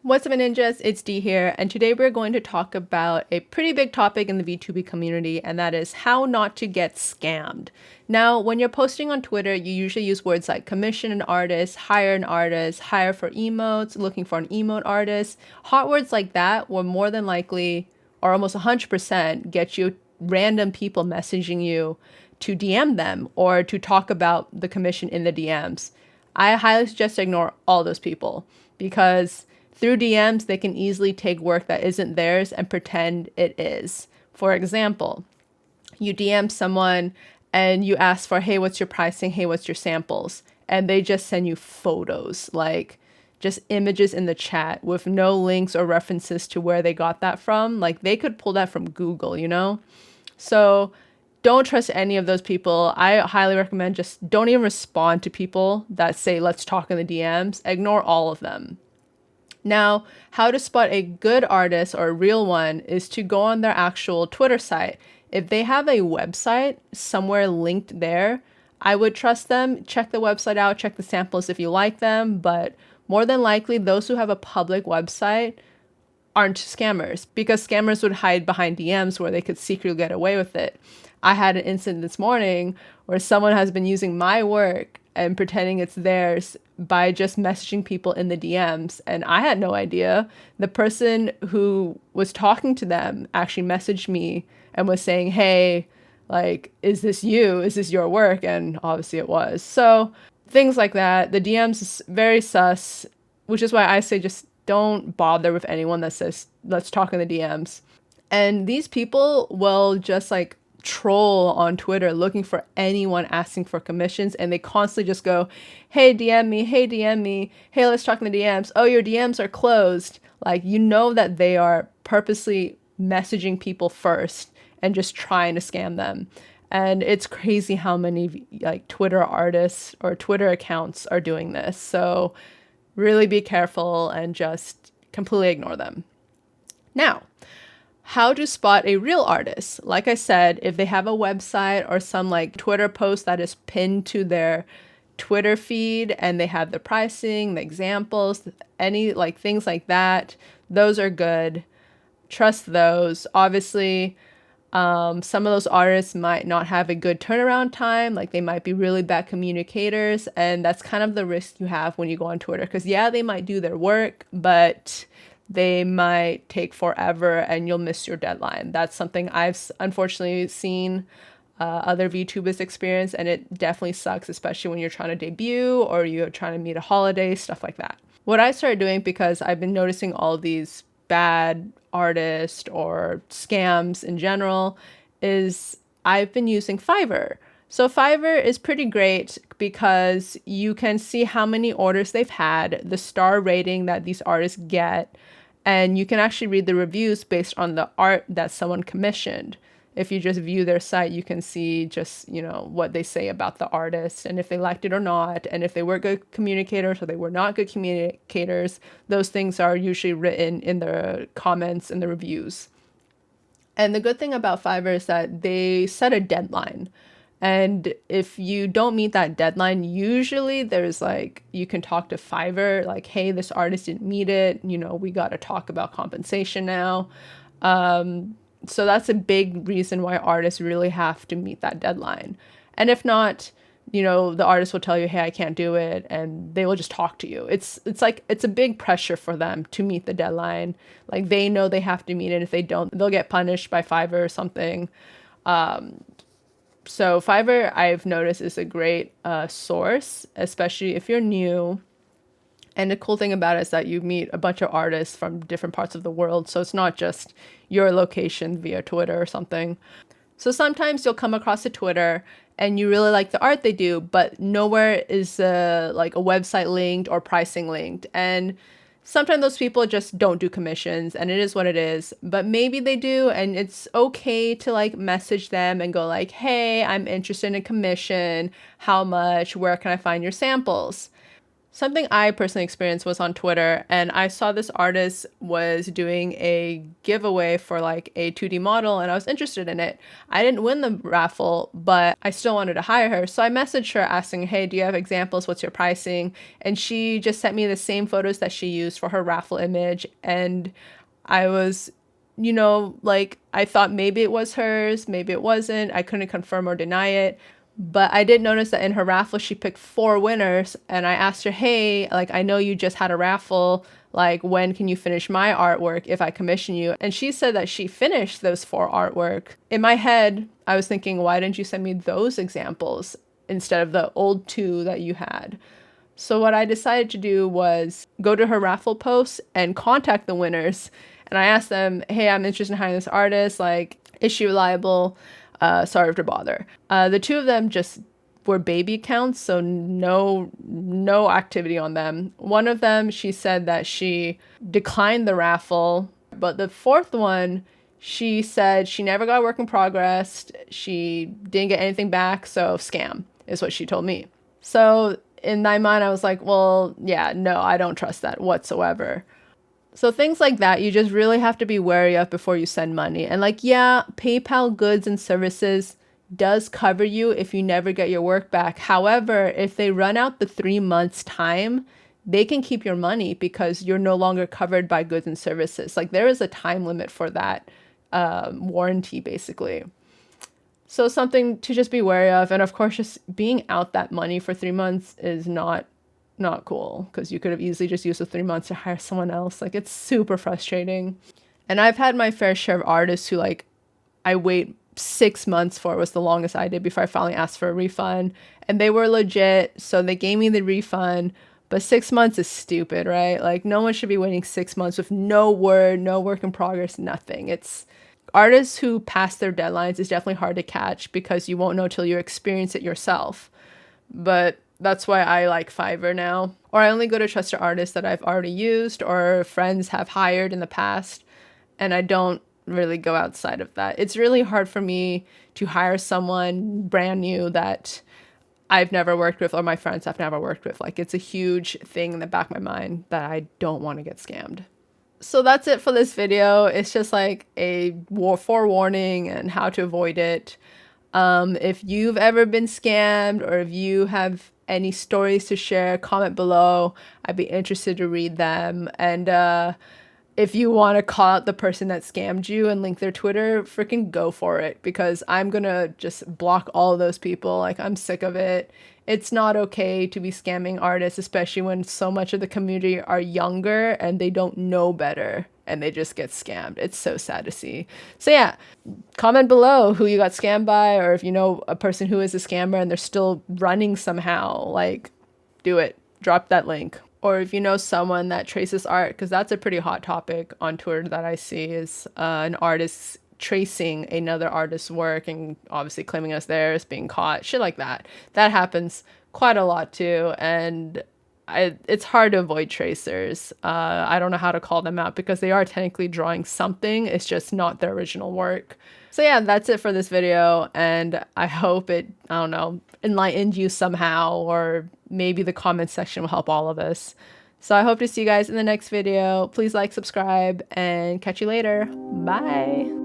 What's up, ninjas? It's Dee here, and today we're going to talk about a pretty big topic in the VTuber community, and that is how not to get scammed. Now, when you're posting on Twitter, you usually use words like commission an artist, hire for emotes, looking for an emote artist. Hot words like that will more than likely, or almost 100%, get you random people messaging you to DM them or to talk about the commission in the DMs. I highly suggest to ignore all those people because through DMs, they can easily take work that isn't theirs and pretend it is. For example, you DM someone and you ask for, hey, what's your pricing? Hey, what's your samples? And they just send you photos, like just images in the chat with no links or references to where they got that from. Like they could pull that from Google, you know? So don't trust any of those people. I highly recommend just don't even respond to people that say, let's talk in the DMs. Ignore all of them. Now, how to spot a good artist or a real one is to go on their actual Twitter site. If they have a website somewhere linked there, I would trust them. Check the website out, check the samples if you like them, but more than likely, those who have a public website aren't scammers because scammers would hide behind DMs where they could secretly get away with it. I had an incident this morning where someone has been using my work and pretending it's theirs by just messaging people in the DMs. And I had no idea. The person who was talking to them actually messaged me and was saying, hey, like, is this you? Is this your work? And obviously it was. So things like that. The DMs is very sus, which is why I say just don't bother with anyone that says, let's talk in the DMs. And these people will just like troll on Twitter looking for anyone asking for commissions, and they constantly just go, hey, DM me, hey, DM me, hey, let's talk in the DMs. Oh, your DMs are closed. Like, you know that they are purposely messaging people first and just trying to scam them. And it's crazy how many like Twitter artists or Twitter accounts are doing this. So really be careful and just completely ignore them. Now, how to spot a real artist. Like I said, if they have a website or some like Twitter post that is pinned to their Twitter feed and they have the pricing, the examples, any like things like that, those are good. Trust those. Obviously, some of those artists might not have a good turnaround time. Like they might be really bad communicators. And that's kind of the risk you have when you go on Twitter. Because yeah, they might do their work, but they might take forever and you'll miss your deadline. That's something I've unfortunately seen other VTubers experience, and it definitely sucks, especially when you're trying to debut or you're trying to meet a holiday, stuff like that. What I started doing, because I've been noticing all these bad artists or scams in general, is I've been using Fiverr. So Fiverr is pretty great because you can see how many orders they've had, the star rating that these artists get, and you can actually read the reviews based on the art that someone commissioned. If you just view their site, you can see just, you know, what they say about the artist and if they liked it or not, and if they were good communicators or they were not good communicators. Those things are usually written in the comments and the reviews. And the good thing about Fiverr is that they set a deadline. And if you don't meet that deadline, usually there's like, you can talk to Fiverr, like, hey, this artist didn't meet it. You know, we got to talk about compensation now. So that's a big reason why artists really have to meet that deadline. And if not, you know, the artist will tell you, hey, I can't do it. And they will just talk to you. It's like, it's a big pressure for them to meet the deadline. Like they know they have to meet it. If they don't, they'll get punished by Fiverr or something. So Fiverr, I've noticed, is a great source, especially if you're new. And the cool thing about it is that you meet a bunch of artists from different parts of the world. So it's not just your location via Twitter or something. So sometimes you'll come across a Twitter and you really like the art they do, but nowhere is like a website linked or pricing linked. And sometimes those people just don't do commissions, and it is what it is, but maybe they do, and it's okay to like message them and go like, hey, I'm interested in a commission. How much? Where can I find your samples? Something I personally experienced was on Twitter, and I saw this artist was doing a giveaway for like a 2D model, and I was interested in it. I didn't win the raffle, but I still wanted to hire her. So I messaged her asking, hey, do you have examples? What's your pricing? And she just sent me the same photos that she used for her raffle image. And I was, like, I thought maybe it was hers, maybe it wasn't. I couldn't confirm or deny it. But I did notice that in her raffle, she picked 4 winners. And I asked her, hey, like, I know you just had a raffle. Like, when can you finish my artwork if I commission you? And she said that she finished those 4 artwork. In my head, I was thinking, why didn't you send me those examples instead of the old 2 that you had? So what I decided to do was go to her raffle post and contact the winners. And I asked them, hey, I'm interested in hiring this artist. Like, is she reliable? Sorry to bother. The 2 of them just were baby accounts, so no activity on them. One of them, she said that she declined the raffle, but the 4th one, she said she never got work in progress. She didn't get anything back, so scam is what she told me. So in my mind, I was like, well, yeah, no, I don't trust that whatsoever. So things like that, you just really have to be wary of before you send money. And like, yeah, PayPal goods and services does cover you if you never get your work back. However, if they run out the 3 months time, they can keep your money because you're no longer covered by goods and services. Like there is a time limit for that warranty basically. So something to just be wary of. And of course, just being out that money for 3 months is not cool because you could have easily just used the 3 months to hire someone else. Like it's super frustrating. And I've had my fair share of artists who like I wait 6 months for, was the longest I did before I finally asked for a refund, and they were legit, so they gave me the refund. But 6 months is stupid, right? Like no one should be waiting 6 months with no word, no work in progress, nothing. It's artists who pass their deadlines is definitely hard to catch because you won't know till you experience it yourself. But that's why I like Fiverr now. Or I only go to trusted artists that I've already used or friends have hired in the past. And I don't really go outside of that. It's really hard for me to hire someone brand new that I've never worked with or my friends have never worked with. Like it's a huge thing in the back of my mind that I don't want to get scammed. So that's it for this video. It's just like a forewarning and how to avoid it. If you've ever been scammed or if you have any stories to share, comment below. I'd be interested to read them. And if you want to call out the person that scammed you and link their Twitter, freaking go for it, because I'm gonna just block all of those people. Like, I'm sick of it. It's not okay to be scamming artists, especially when so much of the community are younger and they don't know better and they just get scammed. It's so sad to see. So yeah, comment below who you got scammed by, or if you know a person who is a scammer and they're still running somehow, like, do it. Drop that link. Or if you know someone that traces art, because that's a pretty hot topic on Twitter that I see, is an artist tracing another artist's work and obviously claiming as theirs, being caught, shit like that. That happens quite a lot too, and it's hard to avoid tracers. I don't know how to call them out because they are technically drawing something, it's just not their original work. So yeah, that's it for this video, and I hope it, I don't know, enlightened you somehow, or maybe the comment section will help all of us. So I hope to see you guys in the next video. Please like, subscribe, and catch you later. Bye!